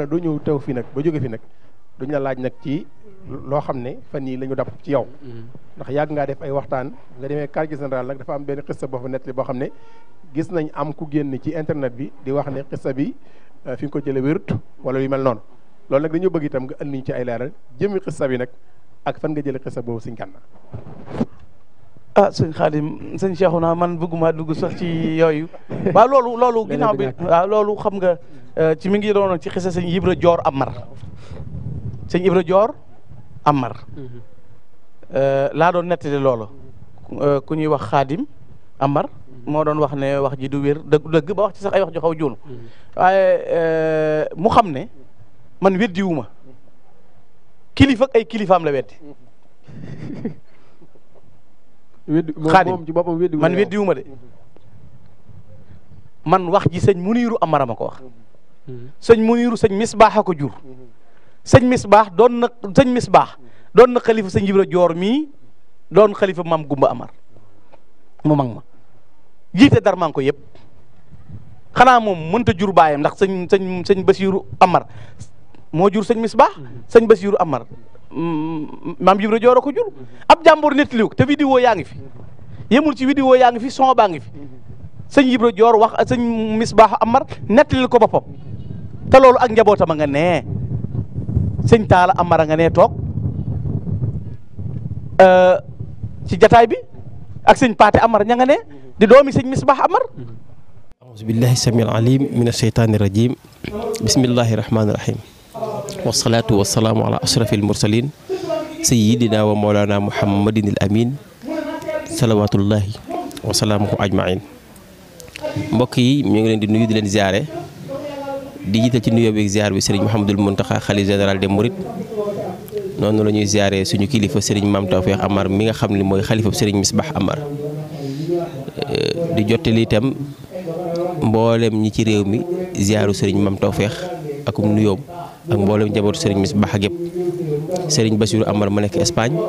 amaana doo ñëw teew fii nag ba jóge fi nag duñ la laaj nag ci loo xam ne fan yii la ñu dab ci yow ndax yàgg ngaa def ay waxtaan nga demee quartier général nag dafa am benn xissa boo fa nettali boo xam ne gis nañ am ku génn ci internet bi di wax ne xissa bi fi nga ko jële wérut wala yu mel noonu loolu nag dañoo bëgg itam nga andi ñu ci ay leeral jëmi xissa bi nag ak fan nga jële xissa boobu Sëñ Gana. sëñ Xaadim sëñ Cheikhouna man bëgguma dugg sax ci yooyu waaw loolu ginnaaw bi waaw loolu xam nga ci mi ngi doon ci xissa sëñ Ibra Joor Amar sëñ Ibra Joor Amar laa doon nettali loolu ku ñuy wax Xaadim Amar moo doon wax ne wax ji du wér dëgg ba wax ci sax ay wax ju xaw juunu waaye mu xam ne man weddiwuma kilifa ak ay kilifaam la weddi Xaadim man weddiwuma de man wax ji sëñ Muniiru Amar ma ko wax sëñ Muniiru sëñ Misbaax a ko jur sëñ Misbaax doon na xalifa sëñ Ibra Joor mii doon xalifa maam Gumba Amar mu mag ma jiite dar maa ngi ko yëpp xanaa moom mënta jur baayam ndax sëñ Basiiru Amar moo jur sëñ Misbaax sëñ Basiiru Amar maam Ibra Joor a ko jur ab jàmbur nettaliw te vidéo yaa ngi fi yemul ci vidéo yaa ngi fi son baa ngi fi sëñ Ibra Joor wax sëñ Misbaax Amar nettalil ko boppam te loolu ak njabootam a nga nee sëñ Taala Amar a nga nee toog ci jataay bi ak sëñ Paate Amar ña nga ne di doomi sëñ Misbaax Amar. auzu billahi samil alim min asheytaani rajim bismillahi rahmaani rahim wasalaatu wasalaamu ala ashrafil mursalin sayyidina wa mawlana muhammadin al amin salawatullahi wa salaamuhu ajmain mbokk yi ñu ngi leen di nuyu di leen ziare di jiital ci nuyoo bi ziar bi Serigne Mouhamadul Mountakha xalifa général des Mourides noonu la ñuy ziare suñu kilifa Serigne Mame Tawfekh Amar mi nga xam ne mooy xalifa Serigne Misbaax Amar di jottali itam mboolem ñi ci réew mi ziaru Serigne Mame Tawfekh akum nuyoom ak mboolem njabootu Serigne Misbaax ak yëpp Serigne Bassirou Amar ma nekk Espagne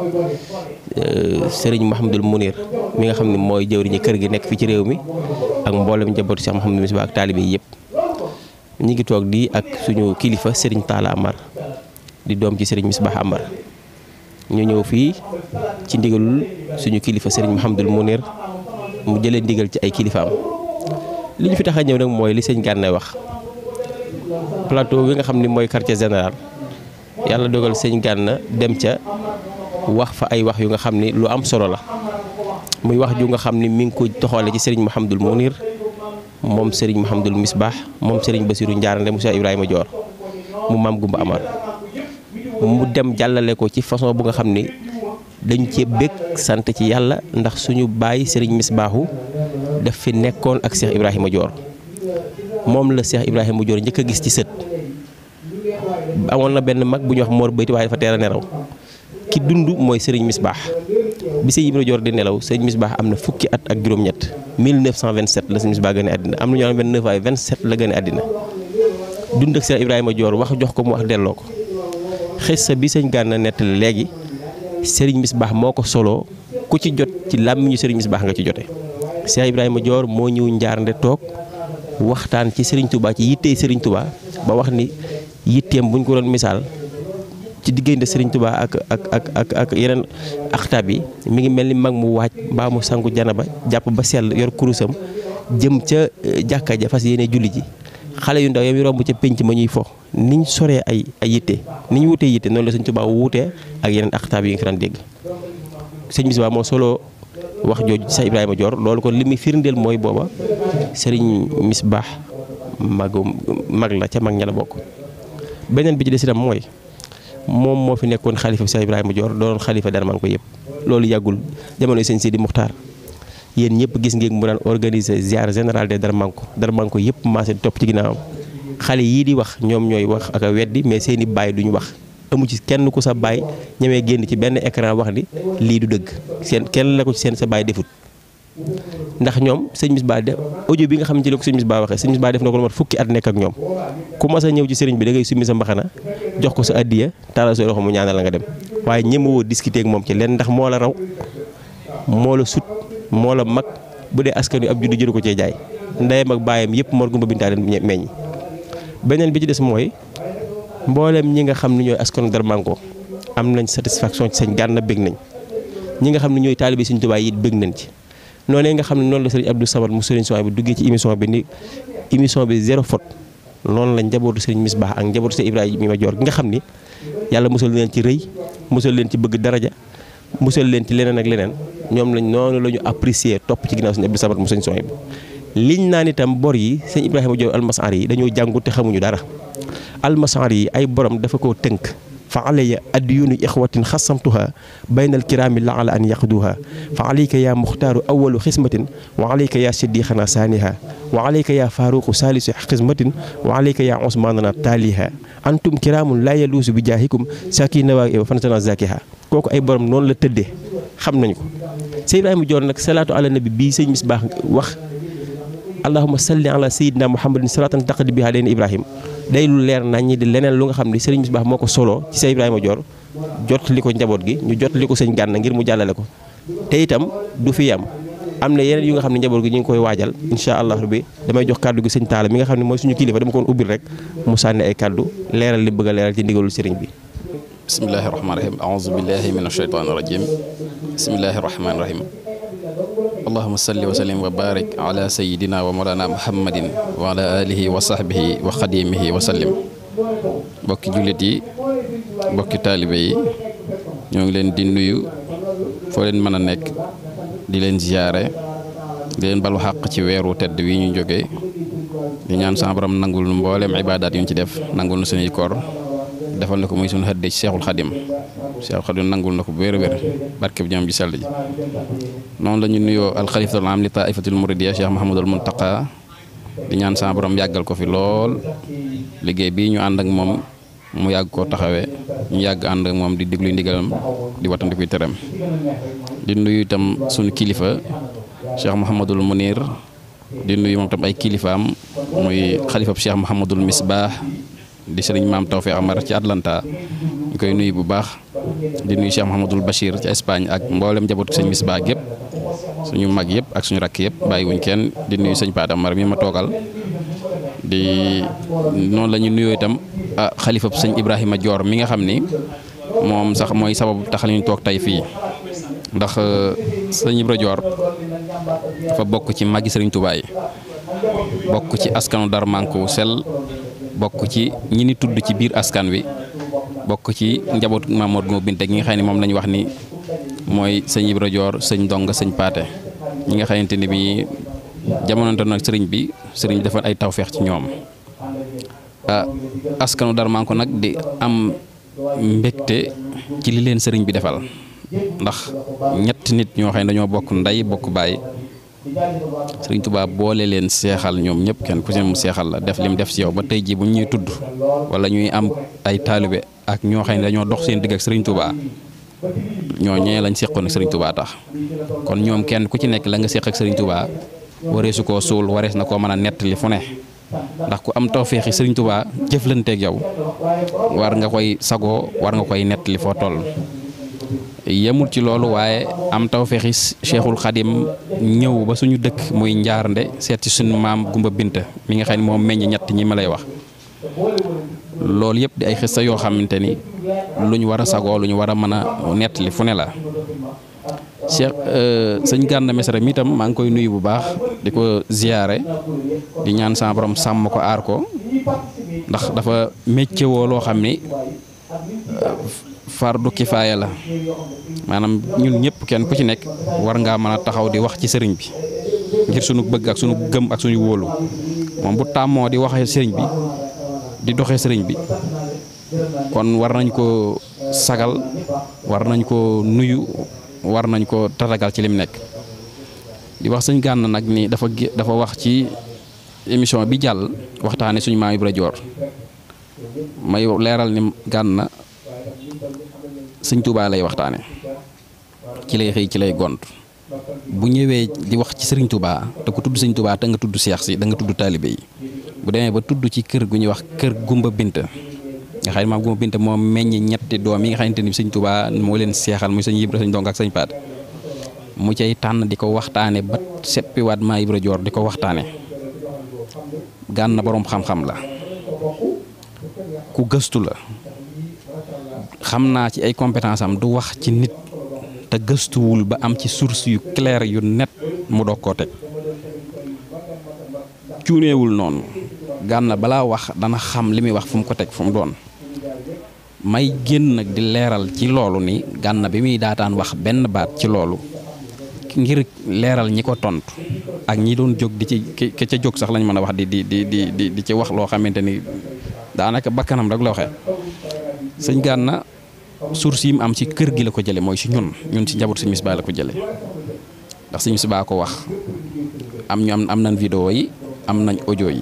Serigne Mouhamadul Mounir mi nga xam ne mooy jëwriñu kër gi nekk fi ci réew mi ak mboolem njabootu Cheikh Mouhamadul Misbaax ak taalibe yi yëpp ñi ngi toog di ak suñu kilifa Serigne Talla Amar di doom ci Serigne Misbaax Amar ñu ñëw fii ci ndigalul suñu kilifa Serigne Mouhamadul Mounir mu jëlee ndigal ci ay kilifaam li ñu fi tax a ñëw nag mooy li sëñ Gana wax plateau bi nga xam ni mooy quartier général yàlla dogal sëñ Gana dem ca wax fa ay wax yu nga xam ni lu am solo la muy wax ju nga xam ni mi ngi ko toxale ci Serigne Mouhamadul Mounir moom Serigne Mouhamadul Misbaax moom Serigne Bassirou Ndiarande Moussa Ibrahima Dior mu maam Gumba Amar mu dem jàllale ko ci façon bu nga xam ni dañ cee bëgg sant ci yàlla ndax suñu baay Serigne Misbaaxu daf fi nekkoon ak Cheikh Ibrahima Dior moom la Cheikh Ibrahima Dior njëkk a gis ci sët amoon na benn mag bu ñuy wax Mor Bayti waaye dafa teel a nelaw ki dund mooy Serigne Misbaax bi Cheikh Ibrahima Dior di nelaw Serigne Misbaax am na fukki at ak juróom-ñett 1927 la Serigne Misbaax gën a àddina am na ñoo xam ne 29 ay 27 la gën a àddina dund ak Cheikh Ibrahima Dior wax jox ko mu wax delloo ko xissa bi sëñ Gana nettali léegi Serigne Misbaax moo ko soloo ku ci jot ci làmmiñu Serigne Misbaax nga ci jote Cheikh Ibrahima Dior moo ñëw Ndiarande toog waxtaan ci Serigne Touba ci yittey Serigne Touba ba wax ni yitteem buñ ko doon misaal ci diggante Serigne Touba ak yeneen axtaab yi mi ngi mel ni mag mu waaj mbaa mu sangu janaba jàpp ba sell yor kurusam jëm ca jàkka ja fas yéene julli ji xale yu ndaw yam romb ca pénc ma ñuy fo niñ soree ay yitte niñ wutee yitte noonu la Serigne Touba wuutee ak yeneen axtaab yi nga fi daan dégg sëñ Misbaax moo solo wax jooju ci Cheikh Ibrahima Dior loolu kon li muy firndeel mooy booba Serigne Misbaax mag la ca mag ña la bokk beneen bi ci des itam mooy moom moo fi nekkoon xalifa Cheikh Ibrahima Dior doon xalifa dara man ko yëpp loolu yàggul jamono sëñ Sidi Muxtaar yéen ñëpp gis ngeen mu daan organiser ziar général de Darmanko yëpp maase topp ci ginnaawam xale yii di wax ñoom ñooy wax ak a weddi mais seeni baay duñu wax amu ci kenn ku sa baay ñemee génn ci benn écran wax ni lii du dëgg seen kenn la ko ci seen sa baay defut ndax ñoom sëñ Misbaax def audio bi nga xam ne ci la ko sëñ Misbaax waxee sëñ Misbaax def na ko lu mat fukki at nekk ak ñoom ku mas a ñëw ci sëriñ bi da ngay summi sa mbaxana jox ko sa addiya taalal sa loxo mu ñaanal la nga dem waaye ñemewoo discuter ak moom ci leen ndax moo la raw moo la sut moo la mag bu dee askan wi ab juddu jëru ko cee jaay ndeyam ak baayam yëpp Mor Gumba Binta leen meññ beneen bi ci des mooy mboolem ñi nga xam ne ñooy askanu Darmanko am nañ satisfaction ci sëñ Gana bëgg nañ ñi nga xam ne ñooy taalibe Sëñ Tuubaa yi bëgg nañ ci noonee nga xam ne noonu la sëriñ Abdou Samad mu sëriñ Sohaybu bi duggee ci émission bi ni émission bi zéro faute noonu la njabootu sëriñ Misbah ak njabootu sëriñ Ibrahima Dior gi nga xam ni yàlla musal leen ci rëy musal leen ci bëgg daraja musal leen ci leneen ak leneen ñoom lañ noonu la ñu apprécier topp ci ginnaaw sëriñ Abdou Samad mu sëriñ Sohaybu bi liñ naan itam bor yi sëriñ Ibrahima Dior almasari yi dañoo jàngu te xamuñu dara almasari yi ay borom dafa koo tënk fa alayya adyunu ixwatin xasamtuha bayna alkiraami laala an yaqduha fa alayka yaa muxtaaru awalu xismatin wa alayka yaa siddiqana saaniha wa alayka yaa faaruqu saalisu xismatin wa alayka yaa usmaanana taaliha antum kiraamun laa yaluusu bi jaahikum saki nawaa wa fanatana zakiha kooku ay borom noonu la tëddee xam nañu ko sëñ Ibrahima Dior nag salaatu ala nabi bii sëñ Misbah wax allahumma salli ala sayyidina muhammadin salatan taqdi biha leen Ibrahima day lu leer nañ ñi di leneen lu nga xam ne sëriñ Misbah moo ko solo ci sëñ Ibrahima Dior jot li ko njaboot gi ñu jot li ko sëñ Gana ngir mu jàllale ko te itam du fi am na yeneen yu nga xam ne njaboot gi ñu ngi koy waajal incha allah rabbi damay jox kàddu gi sëñ Talla mi nga xam ne mooy suñu kilifa dama ko woon ubbil rek mu sànni ay kàddu leeral li bëgg a leeral ci ndigalul sëriñ bi. bismillahi rahmaani rahim aouzu billahi min ashaytaani rajim bismillahi rahmaani rahim allahuma salli wa sallim wa barik ala sayidina wa mawlana muhammadin wa ala alihi wa sahbihi wa xadimihi wa sallim mbokki jullit yi mbokki taalibe yi ñoo ngi leen di nuyu foo leen mën a nekk di leen ziyaare di leen balu xàq ci weeru tedd wi ñu jógee di ñaan sama borom nangul nu mbooleem ibaadaat yu ñu ci def nangul nu suñuy koor defal na ko muy suñu xëdde ci Seexul Xadim nangul na ko bu wér barke bi ñoom ji sell ji noonu la ñu nuyoo alxalifatul am li taifatul muridiyya Cheikh Mahamadul Muntaqa di ñaan sama borom yàggal ko fi lool liggéey bii ñu ànd ak moom mu yàgg koo taxawee ñu yàgg ànd ak moom di diglu ndigalam di watandikuy teram di nuyu itam suñu kilifa Cheikh Mouhamadul Munir di nuyu moom tam ay kilifaam muy xalifab Cheikh Mouhamadul Misbah di sëriñ maam Tawfiq Amar ci Atlanta ñu koy nuyu bu baax di nuyu Cheikh Mouhamadul Bachir ci Espagne ak mboolem njabootu sëñ Misbah gépp suñu mag yëpp ak suñu rakk yëpp bàyyiwuñ kenn di nuyu sëñ Paate Amar mi ma toogal di noonu la ñu nuyoo itam xalifab sëñ Ibrahima Dior mi nga xam ni moom sax mooy sababu tax ñu toog tey fii ndax sëñ Ibra Dior dafa bokk ci magi sëriñ Touba yi bokk ci askanu Darmanko sel bokk ci ñi ni tudd ci biir askan wi bokk ci njabootu Mamour Guma Binte gi nga xam ne moom la ñu wax ni mooy sëñ Ibra Dior sëñ Ndonga sëñ Paate ñi nga xamante ni bi jamononte nag sëriñ bi dafa ay tawfeex ci ñoom askanu Darmanko nag di am mbégte ci li leen sëriñ bi defal ndax ñetti nit ñoo xam ne dañoo bokk ndey bokk baay sëriñ Tuubaa boole leen seexal ñoom ñëpp kenn ku ci mu seexal la def lim def ci yow ba tey jii bu ñuy tudd wala ñuy am ay taalibe ak ñoo xam ne dañoo dox seen digg ak sëriñ Tuubaa ñoo ñee lañ seqoon ak sëriñ Tuubaa tax kon ñoom kenn ku ci nekk la nga seq ak sëriñ Tuubaa wareesu koo suul warees na koo mën a nettali fu ne ndax ku am tawféexi sëriñ Tuubaa jëflanteeg yow war nga koy sagoo war nga koy nettali foo toll. yemul ci loolu waaye am tawféexi Cheikhul Khadim ñëw ba suñu dëkk muy Njaarnde seet ci suñu maam Gumba Binta mi nga xam ne moom meññ ñett ñi ma lay wax loolu yëpp di ay xista yoo xamante ni lu ñu war a sagoo lu ñu war a mën a nettali fu ne la. Cheikh sëñ Gana Messere mi itam maa ngi koy nuyu bu baax di ko ziyaare di ñaan sama borom sàmm ko aar ko ndax dafa métier woo loo xam ni fardu kifaaya la maanaam ñun ñëpp kenn ku ci nekk war ngaa mën a taxaw di wax ci sëriñ bi ngir sunu bëgg ak sunu gëm ak sunu wóolu moom bu tàmmoo di waxee sëriñ bi di doxee sëriñ bi kon war nañ ko sagal war nañ ko nuyu war nañ ko tatagal ci lim nekk di wax sëñ Gana nag ni dafa wax ci émission bi jàll waxtaane suñu maam Ibra Dior may leeral ni Gana sëñ Touba lay waxtaane ci lay xëy ci lay gont bu ñëwee di wax ci sëriñ Touba te ku tudd sëñ Touba te nga tudd seex si da nga tudd taalibe yi bu demee ba tudd ci kër gu ñuy wax kër Gumba Binta nga xam ne maam Gumba Binta moo meññ ñetti doom yi nga xamante ni sëñ Touba moo leen seexal muy sëñ Ibra sëñ Ndonga ak sëñ Paate mu cay tànn di ko waxtaane ba seppiwaat maa Ibra Dior di ko waxtaane Gana boroom xam-xam la ku ku gëstu la xam naa ci ay compétence am du wax ci nit te gëstuwul ba am ci source yu clair yu net mu doog koo teg cuuneewul noonu Gana balaa wax dana xam li muy wax fu mu ko teg fu mu doon may génn nag di leeral ci loolu ni Gana bi muy daataan wax benn baat ci loolu ngir leeral ñi ko tontu ak ñi doon jóg di ci ke ca jóg sax lañ mën a wax di ci wax loo xamante ni daanaka bakkanam rek la waxee sëñ Gana source yi mu am ci kër gi la ko jële mooy ci ñun ci njaboot sëñ Misbah la ko jële ndax sëñ Misbah ko wax am nañ vidéo yi am nañ audio yi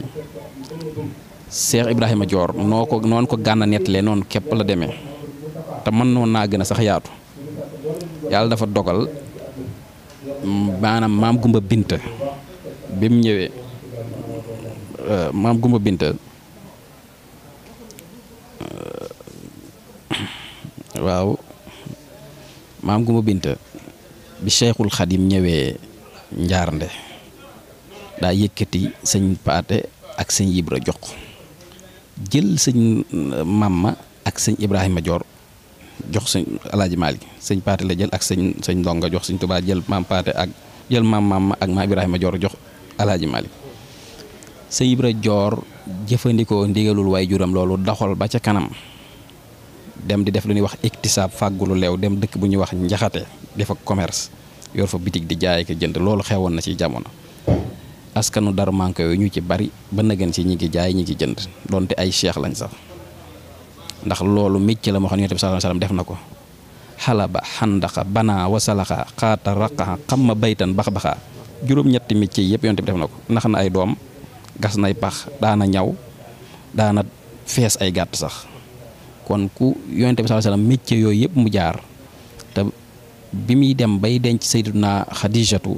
Cheikh Ibrahima Dior noonu ko Gana nettalee noonu képp la demee te mën noonu naa gën a sax yaatu yàlla dafa dogal maanaam maam Gumba Binta bi mu ñëwee maam Gumba Binta waaw maam Gumba Binta bi Cheikhul Khadim ñëwee Njaarnde daa yëkkati sëñ Paate ak sëñ Ibra jox jël sëñ Mamma ak sëñ Ibrahima Dior jox sëñ Alaaji Maalik sëñ Paate la jël ak sëñ Ndonga jox sëñ Tuubaa jël maam Paate ak jël maam Mamma ak maam Ibrahima Dior jox Alaaji Maalik sëñ Ibra Dior jëfandikoo ndigalul waay juram loolu doxal ba ca kanam dem di def lu ñuy wax iktisaab fàggulu leew dem dëkk bu ñuy wax njaxate def ak commerce yor fa bitig di jaay ak jënd loolu xewoon na ci jamono askanu Darou Manko yooyu ñu ci bari ba nëgën ci ñi ngi jaay ñi ngi jënd donte ay cheikh lañ sax ndax loolu métier la moo xam ne Yonent bi sallallahu alayhi wasallam def na ko xalaba xandaxa banaa wasalaxa xaata raqaxa xamma baytan bax-baxaa juróom-ñetti métier yëpp Yonent bi def na ko nax na ay doom gas nay pax daana ñaw daana fees ay gàtt sax kon ku Yonent bi sallallahu alayhi wasallam métier yooyu yëpp mu jaar te bi muy dem bay denc Sayyidatuna Xadijatu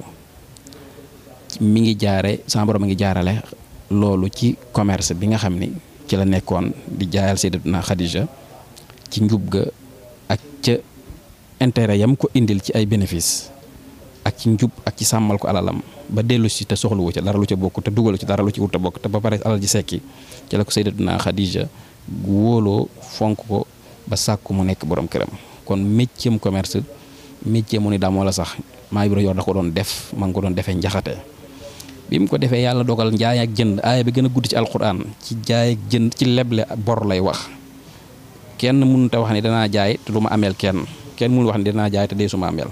mi ngi jaare sama borom mi ngi jaarale loolu ci commerce bi nga xam ni ci la nekkoon di jaayal Sayyidatuna Xadija ci njub ga ak ca intérêt yam ko indil ci ay bénéfice ak ci njub ak ci sàmmal ko alalam ba dellu si te soxluwu ca dara lu ca bokk te dugalu ci dara lu ci wut a bokk te ba pare alal ji sekki ci la ko Sayyidatuna Xadija wóoloo fonk ko ba sàkku mu nekk borom këram kon métier commerce métier mu ni damoo la sax maa Ibra Yor da ko doon def ma ngi ko doon defee njaxate bi mu ko defee yàlla dogal njaay ak jënd aaya bi gën a gudd ci alquran ci jaay ak jënd ci leble bor lay wax kenn mënut a wax ni danaa jaay te du ma ameel kenn mënul wax ni danaa jaay te dee su ma ameel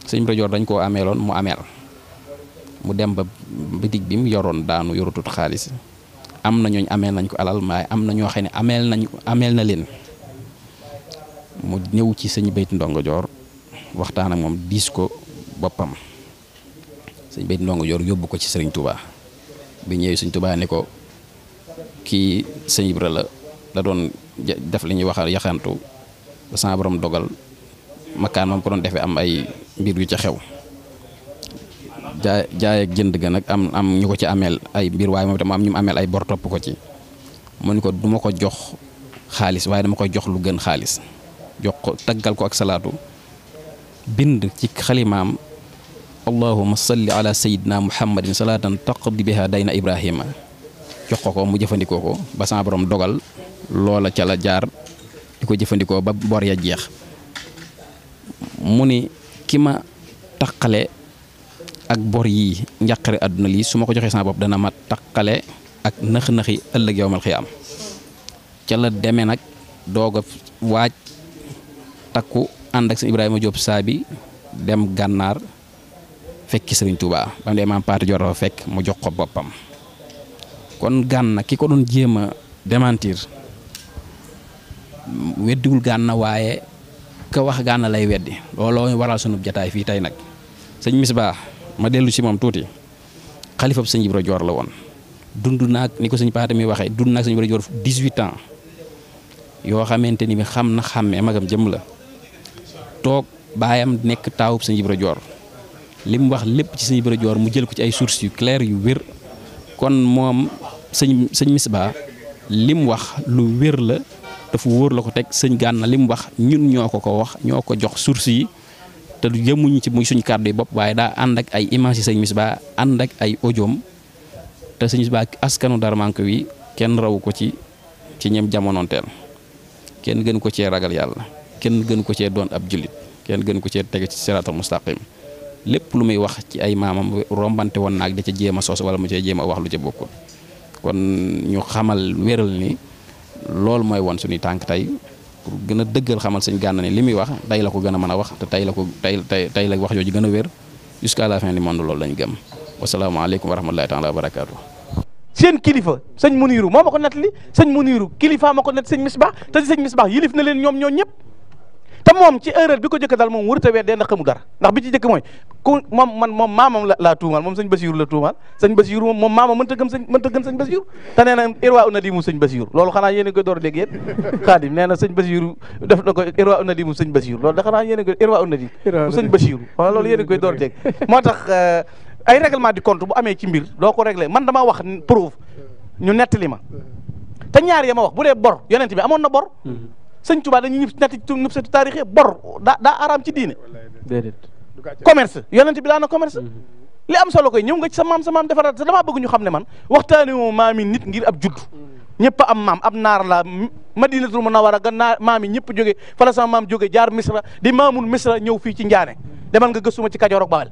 sëñ Ibra Yor dañ koo ameeloon mu ameel mu dem ba bitig bi mu yoroon daanu yorutut xaalis am na ñooñ ameel nañ ko alal waaye am na ñoo xam ne ameel na leen mu ñëw ci sëñ Bayti Ndongo Dior waxtaan ak moom diis ko boppam sëñ Bayti Ndongo Dior yóbbu ko ci sëriñ Touba bi ñëwee sëñ Touba ne ko kii sëñ Ibra la da doon def li ñuy wax yaxantu ba sama borom dogal makkaan moom ko doon defee am ay mbir yu ca xew jaay ak jënd ga nag am ñu ko ci ameel ay mbir waaye moom itam am ñu ameel ay bor topp ko ci mu ne ko du ma ko jox xaalis waaye dama koy jox lu gën xaalis jox ko taggal ko ak salaatu bind ci xalimaam allahumma salli ala sayyidina muhammadin salaatan taqdi biha dayna ibrahima jox ko mu jëfandikoo ko ba sama borom dogal loola ca la jaar di ko jëfandikoo ba bor ya jeex mu ni ki ma taqale ak bor yi njàqare àdduna lii su ma ko joxee sama bopp dana ma taqale ak nëx-nëxi ëllëg yowmal xiyaam ca la demee nag doog a waaj takku ànd ak sëñ Ibrahima Diop Saabi dem gànnaar fekki sëriñ Touba ba mu dee maam Paate Joor dafa fekk mu jox ko boppam kon Gana ki ko doon jéem a démentir weddiwul Gana waaye ka wax Gana lay weddi looloo waral sunu jataay fii tey nag sëñ Misbah ma dellu si moom tuuti xalifab sëñ Ibra Dior la woon dund naag ni ko sëñ Paate mi waxee dund naag sëñ Ibra Dior 18 ans yoo xamante ni bi xam na xàmmee magam jëm la toog baayam nekk taawub sëñ Ibra Dior li mu wax lépp ci sëñ Ibra Dior mu jël ko ci ay sources yu claires yu wér kon moom sëñ Misbah li mu wax lu wér la dafa wóor la ko teg sëñ Gana li mu wax ñun ñoo ko wax ñoo ko jox sources yi te du jëmuñu ci muy suñ kàddu yi bopp waaye daa ànd ak ay images yi sëñ Misbah ànd ak ay audioom te sëñ Misbah askanu Darou Manko wi kenn raw ko ci ci ñem jamonoonteel kenn gën ko cee ragal yàlla kenn gën ko cee doon ab jullit kenn gën ko cee tege ci siraatal mustaqim lépp lu muy wax ci ay maamam rombante woon naag da ca jéem a sos wala mu cee jéem a wax lu ca bokkul kon ñu xamal wéral ni loolu mooy woon suñuy tànk tey pour gën a dëggal xamal sëñ Gana ne li muy wax tey la ko gën a mën a wax te tey la wax jooju gën a wér jusqu'à la fin du monde loolu lañ gëm wasalaamaaleykum wa rahmatulahi taala wa barakaatu. seen kilifa sëñ Muniru moo ma ko nettali sëñ Muniru kilifa ma ko nett sëñ Misbah te sëñ Misbah yilif na leen ñoom ñëpp te moom ci erreur bi ko jëkk dal moom warut a weer ndax xamu dara ndax bi ci jëkk mooy ku moom maamam laa tuumal moom sëñ Basiiru la tuumal sëñ Basiiru moom maamam mënta gëm sëñ Basiiru te nee na irwa unadimu sëñ Basiiru loolu xanaa yéen a koy door a dégg yéen Xaadim nee na sëñ Basiiru def na ko irwa unadimu sëñ Basiiru loolu da xanaa yéen a koy irwa unadi mu sëñ Basiiru wala loolu yéen a koy door a dégg moo tax ay règlement du compte bu amee ci mbir doo ko réglé man dama wax preuve ñu nettali ma te ñaar ya ma wax bu dee bor yonent bi amoon na bor sëñ Tuubaa dañuy ñëpp sa taarix bor daa araam ci diine déedéet commerce yonent bi daa na commerce li am solo koy ñëw nga ci sa maam defaraat sa damaa bëgg ñu xam ne man waxtaane moo maami nit ngir ab judd ñëpp am maam ab naar la Madinatul Munawwara ga naar maam yi ñëpp jóge fa la sama maam jóge jaar Misra di maamul Misra ñëw fii ci Njaane demal nga gëstuma ci Kajoor ak Bawol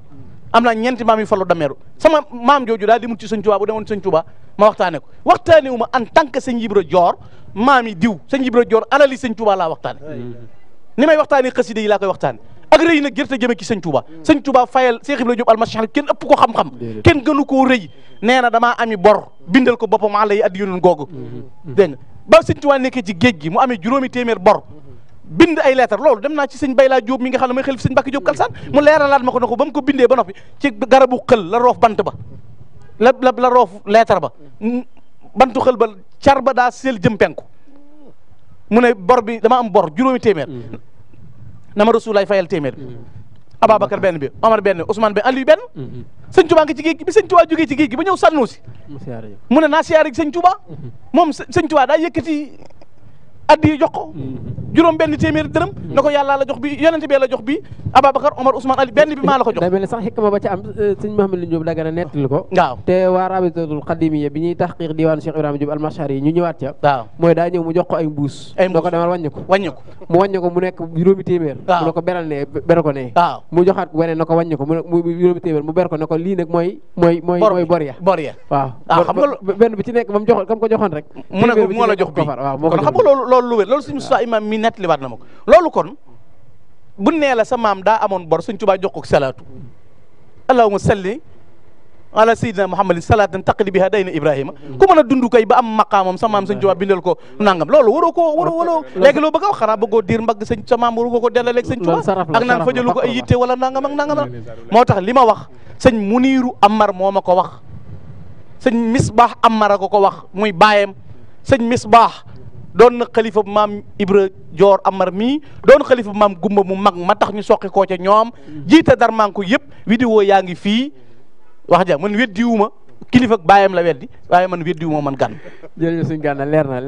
am naa ñeenti maam yu fallu dameeru sama maam jooju daal di mut ci sëñ Tuubaa bu demoon sëñ Tuubaa ma waxtaane ko waxtaane wu ma en tant que sëñ Ibra Joor maam yi diw sëñ Ibra Joor alali sëñ Tuubaa laa waxtaane ni may waxtaane xasida yi laa koy waxtaane ak rëy nag gërte jëme ci sëñ Tuubaa fayal Cheikh Ibra Diop almasih kenn ëpp ko xam-xam kenn gënu koo rëy nee na damaa ami bor bindal ko boppam ala yi addi yonoon googu dégg nga ba sëñ Tuubaa nekkee ci géej gi mu amee juróomi téeméer bor bind ay lettre loolu dem naa ci sëñ Bayla Diop mi nga xam ne mooy xelif sëñ Mbàkke Diop Kalsaan mu leeralaat ma ko ne ko ba mu ko bindee ba noppi ci garabu xël la roof bant ba la roof lettre ba bantu xël ba car ba daa seel jëm penku mu ne bor bi dama am bor juróomi téeméer na ma Rasulaay fayal téeméer Ababacar benn bi Omar benn Ousmane benn Aliou benn sëñ Tuubaa nga ci géej gi bi sëñ Tuubaa jógee ci géej gi ba ñëw sànnu si mu ne naa siyaare sëñ Tuubaa moom sëñ Tuubaa daa yëkkati addi jox ko juróom benn téeméer dërëm na ko yàlla la jox bi yonente bi la jox bi Ababacar Omar Ousmane Ali benn bi maa la ko jox day mel ne sax xikma ba ca am sëñ Mouhamadou Diop Dagana nettali ko waaw te waa Rabitatul Xadimiya bi ñuy taxqiq diwaanu Cheikh Ibrahima Diop Almashari yi ñu ñëwaat ca waaw mooy daa ñëw mu jox ko ay mbuus doo ko demal wàññi ko mu wàññi ko mu nekk juróomi téeméer mu ne ko beral ne ber ko ne waaw mu joxaat weneen na ko wàññi ko mu juróomi téeméer mu ber ko ne ko lii nag mooy bor ya waaw xam nga benn bi ci nekk ba mu joxoon kam ko joxoon rek mu ne ko moo la jox bi waaw kon xam nga loolu lu wér loolu suñu sa imam mi nettaliwaat na ma ko loolu kon bu nee la sa maam daa amoon bor sëñ Tuubaa jox ko salaatu allahumma salli ala sayyidina muhammadin salatan taqdi biha dayna ibrahima ku mën a dund koy ba am maqaamam sa maam sëñ Tuubaa bindal ko nangam loolu waroo léegi loo bëgg a wax xanaa bëggoo diir mbagg sëñ sa maam waru ko dellaleeg sëñ Tuubaa ak naan fajalu ko ay yitte wala nangam ak nangam moo tax li ma wax sëñ Muniiru Amar moo ma ko wax sëñ Misbah Amar a ko wax muy baayam sëñ Misbah doon na xalifa maam Ibra Joor Amar mii doon xalifa maam Gumba mu mag ma tax ñu soqi koo ca ñoom jiite darmanko yëpp vidéo yaa ngi fii wax ja man weddiwuma kilifa baayam la weddi waaye man weddiwuma man Gana jërëjëf sëñ Gana leer na